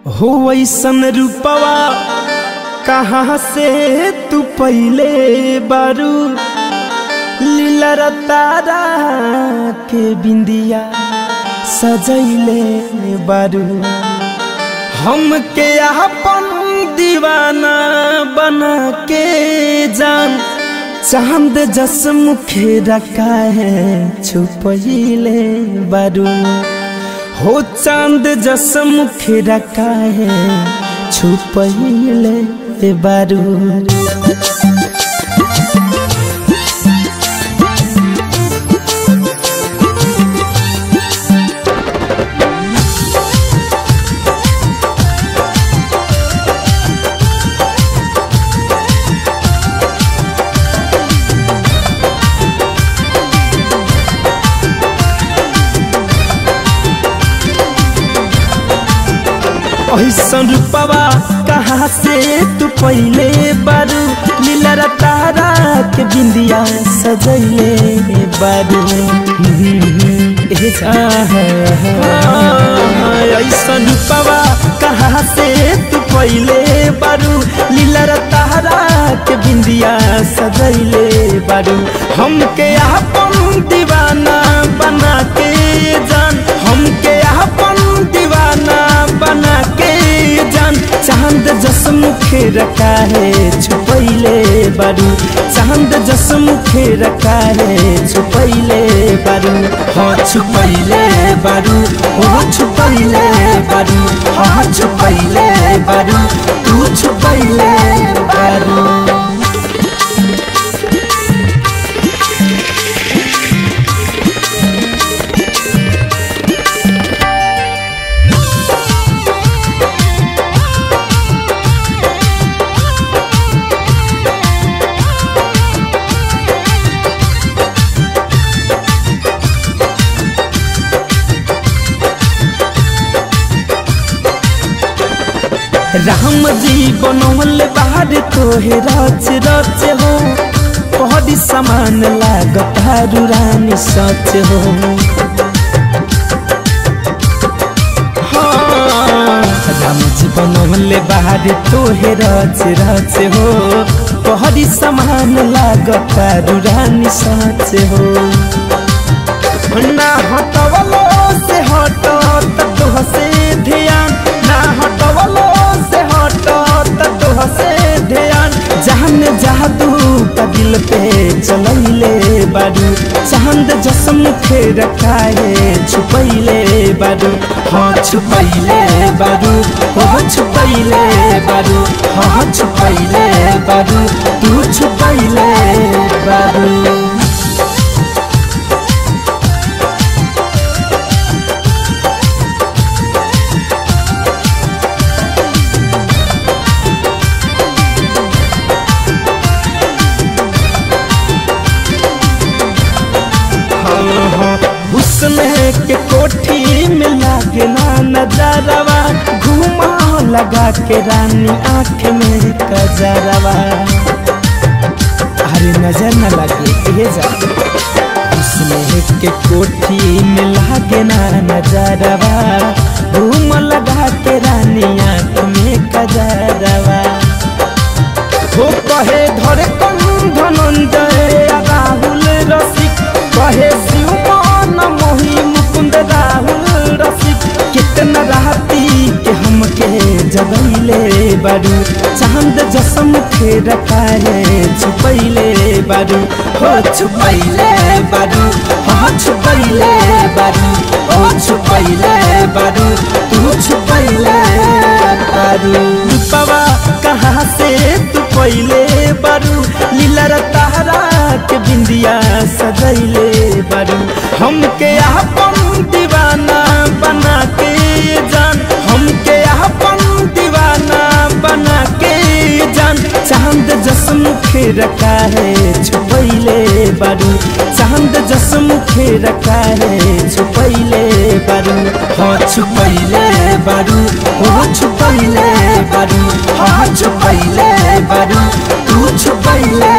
हो वैसन रूपवा कहाँ से तू पहले बारू लीला तारा के बिंदिया सजैले बारू हम के अपन दीवाना बना के जान चांद जस मुखे रखा है छुपैले बारू हो चांद जस मुखे रखा है छुपैले बारू। ऐसन रूपवा कहाँ से तू पहले बारू लीला तारा के बिंदिया सजैले बारू ऐसन रूपवा कहाँ से तू पहले बारू लीला तारा के बिंदिया सजैले बारू हम के अपन दीवाना बना के जान हम के अपन दीवाना बना के जान चांद जस मुखे रखा है छुपैले बारू चांद जस मुखे रखा है छुपैले बारू हाँ छुपैले बारू ओ छुपैले बारू हाँ छुपैले बारू तू छुपैले बारू। राम जी बनौले बाहर तोहे रच रच हो पहरी समान लागत रानी सच हो हाँ राम जी बनौले बाहर तोहे रच रच हो पहरी समान लागत रानी सच हो ना हटवलो से हटो तत्व से ध्यान ना हटवलो से ध्यान जान जादू का दिल पे चलैले बारू चांद जस मुखे रखा है छुपैले बारू हाँ छुपैले बारू हो छुपैले बारू हाँ छुपैले बारू तू छुपैले बारू। के कोठी में लागे ना नजरवा घुमा लगा के रानी आँख में कजरवा अरे नजर न लगे ये जा उसमें के कोठी में लागे ना नजरवा घूम लगा के रानी आँख में कजरवा हो कहे धरे कौन धनंजय राहुल रसिक कहे शिवमान मोही मुकुंद राहुल रसिक कितना राती के हमके जगैले बारू चांद जस मुखे रखा है छुपैले बारू हो छुपैले बारू हाँ छुपैले बारू ओ छुपैले बारू तू छुपैले बारू। रूपवा कहाँ से तू पहले बारू लीला तारा के बिंदिया सजैले बारू हम के अपन दीवाना बना के जान हम के अपन दीवाना बना के जान चांद जस मुखे रखा है छुपैले बारू चांद जस मुखे रखा है छुपैले बारू हाँ छुपैले बारू ओ छुपैले बारू हाँ छुपैले बारू तू छुपैले